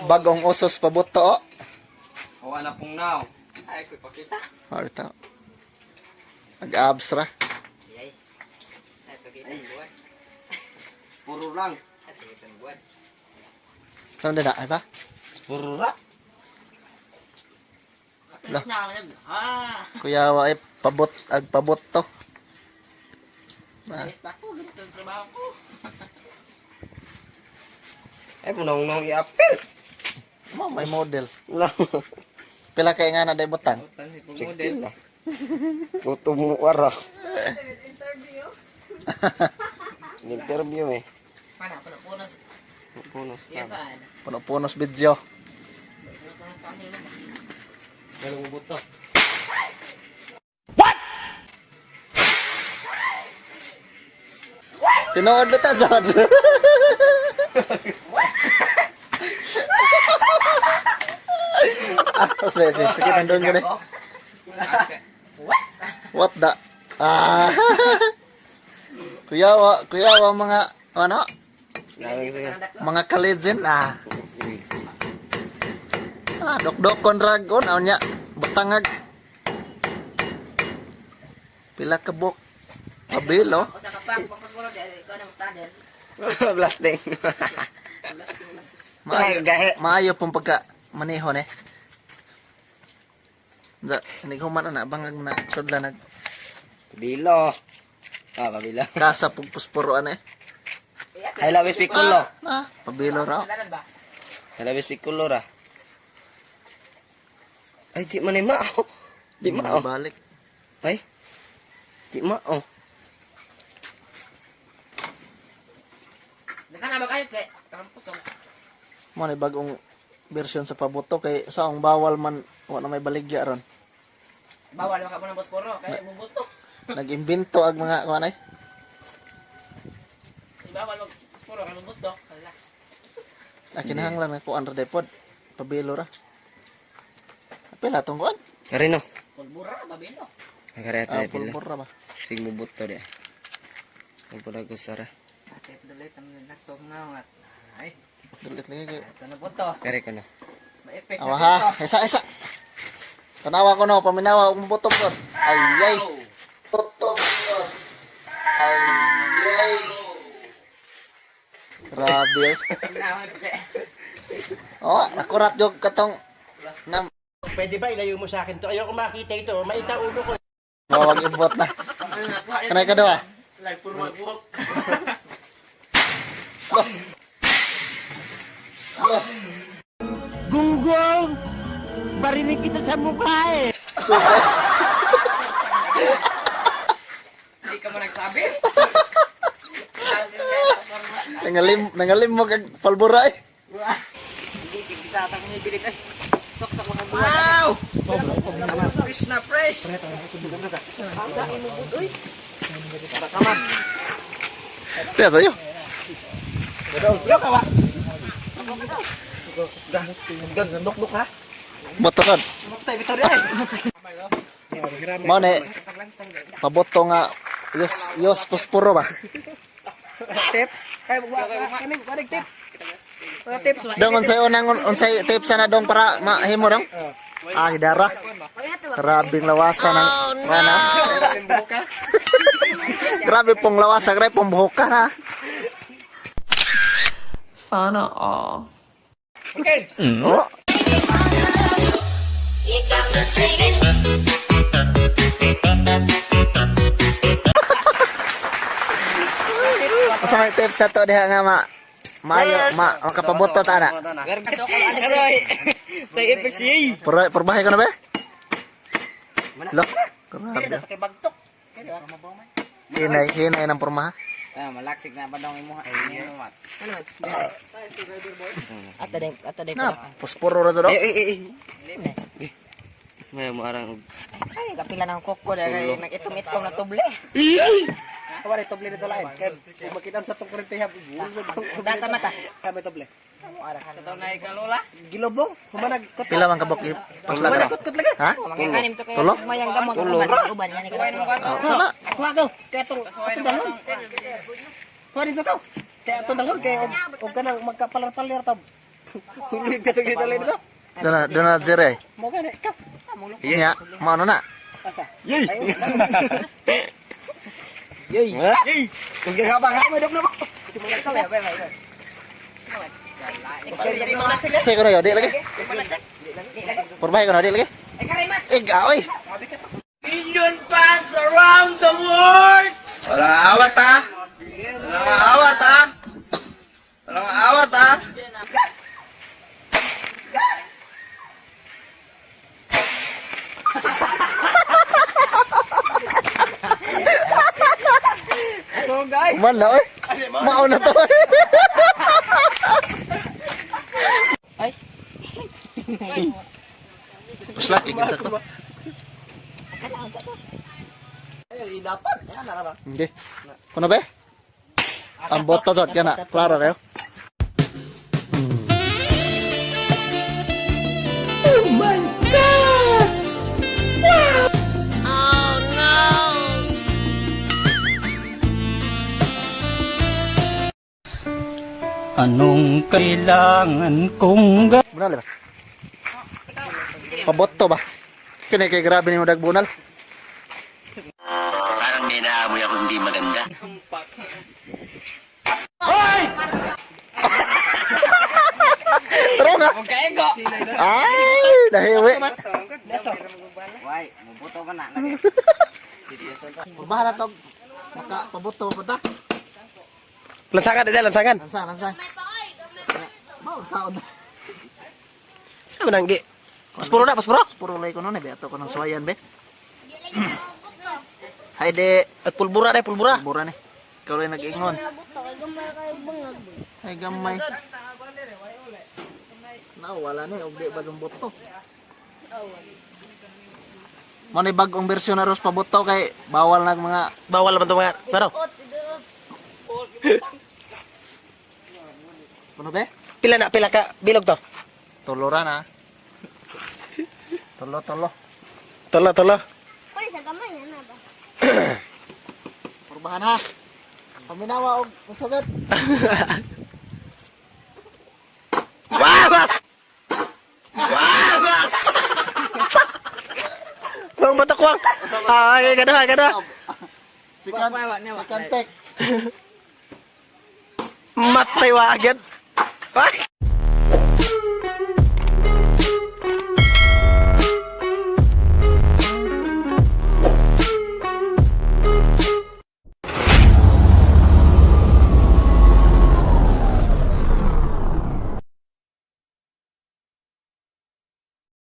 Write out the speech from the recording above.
bagong usos pabuto. O wala pong now. Ay, ko ipakita. Oh, ito. Nag-abs ra. Ay, pakita buwan. Puro lang. Buwan. Saan din na? Ito? Puro lang. Lah. Kuya wa ay pabot to. Ako, ganito ang trabaho ko. Ay, punong i-apel. May model. Lang. Pila kay nga na day butang. Model. Puto mo wara. Interview eh. Punos. Punos. Puno-punos video. Galong buto. Tinood ta sad. Sakit ang doon gani. What the? Kuya wa mga ano? Mga kaledzin dok-dokon ragon nya betangag. Pila kebok. Abelo. Usa ka pa, pagpagulog ikaw na mustadel. Blasting. Maayo pong pagka maneho ne. Da, ini human na bangag na sudla nag Bilo. Pabilo. kasa pug puspuruan Ay labis pikulo. Pabilo raw. Ay labis pikulo ra. Ay di man mao. Di mao. Balik. Ay. Di mao. Dakan na ba kayo, te? Kampus ko. Mo na bagong version sa pabuto kay saong bawal man wa na may baligya ron. Bawal maka mo ng bosporo, kaya bubuto. Nag-imbento ag mga kuanay. Bawal mag bosporo, kaya bubuto. Hala. Kinahanglan na kuan ra depod. Pabilo ra. Pila tong kuan? Karino. Pulbura, babilo. Kareta pila. Pulpur ra ba? Sig bubuto de. Ay pala ko sara. Ate, dalit ang naktong na. Ay, Dulit lagi kay. ito na buto. Kare ko na. Maipit Awa ha, isa. Tanawa ko no, paminawa og buto ko. Ay. Buto ko. Ay. Grabe. Oh, nakurat jog katong nam Pwede ba ilayo mo sa akin to? Ayoko makita ito. Maita ulo ko. bawag ibot na. Kanay ka daw ah. Like puro magbuhok. Gunggong! Barinig kita sa mukha eh. Hindi ka mo nagsabi. Nangalim mo kag palbura eh. Hindi kita tatang may bilik ay. Sok mga buwan. Wow! Fresh na fresh. Pagkain mo budoy. Para kaman. Tiya sayo. Yo ka ba? Dok ha. Boto kan. Matay bitaw di ay. Mo ne paboto nga yos posporo ba. Tips. Ay kaning tip. Tips. Dong unsay tips na dong para mahimo dong. Hidara. Grabing lawasan ng mana. Grabe pong lawasan, grabe pong buhok na. Sana all. Okay. Oh. Asa may tips na to diha nga makapaboto ta na. Tay efficiency. Perbahay ka na ba? Lo. Grabe. Kay bagtok. Hinay ng pormaha. Malaksik na ba daw imo ay niya mat. Ata Na, posporo ra sa do. May marang Ay kapila ng koko dahil nag-itom-itom na tuble. Kawari, toble nito lain. Kaya kung makita sa itong kurente hap, Data mata. kaya may toble. Kataw na ikalola. Gilobong, humanag kot. Pila man kabok paglaga. Kot lagi. Ha? Manganganim to kay Tulo? mayang gamot uban yan ka. Wala. Ako ako. Kaya itong dalon. Kaya rin sa to. Kaya itong dalon. Kaya huwag ka nang magkapalar-palar to. Hulig ka to kita lain dito. Donald Zere. Mo ka na ka. Iya, mau na. Asa. Yey. Yey. Yey. Kung gagabang ka mo dok na. Cuma ka ya, bay. Saya kono yo, Dik lagi. Perbahaya kono Dik lagi. Gaoy. Million fans around the world! Walang awat ha. Walang awat ha. Walang awat ha. So guys, Mana oi? Mau na to. Ay. Slap ikan sakto. ay dapat. Yan na ba? Okay. Kono be? Ang boto jod kana. Klaro reo. Anong kailangan kong Bunal ba? Paboto ba? Kini kay grabe ni mo dag bunal. Parang may naamoy ako hindi maganda. Taro nga. Kaego! Ay, dahiwi. Why? Mabuto ka na. Bahala to. Maka paboto pa ta. Lansangan ada lansangan. Lansang. Mau saod. Sa mananggi. Paspuro na, paspuro. Puro lay ko no be ato ko nang suwayan be. Hay de At pulbura deh, pulbura. bura ni. Ikaw rin nag-ingon. Ay gamay. Wala ni og di ba yung boto. Mo ni bagong bersyon na ros paboto kay bawal nag mga Bawal naman to mga. Pero, kuno be? pila ka bilog to. Tuluran ha. Tolo. Tolo. Purbahan ha. Paminawa og usagad. Wabas! Bang batakwang. Ay, kada. Second take. Matay wa agad. Ay.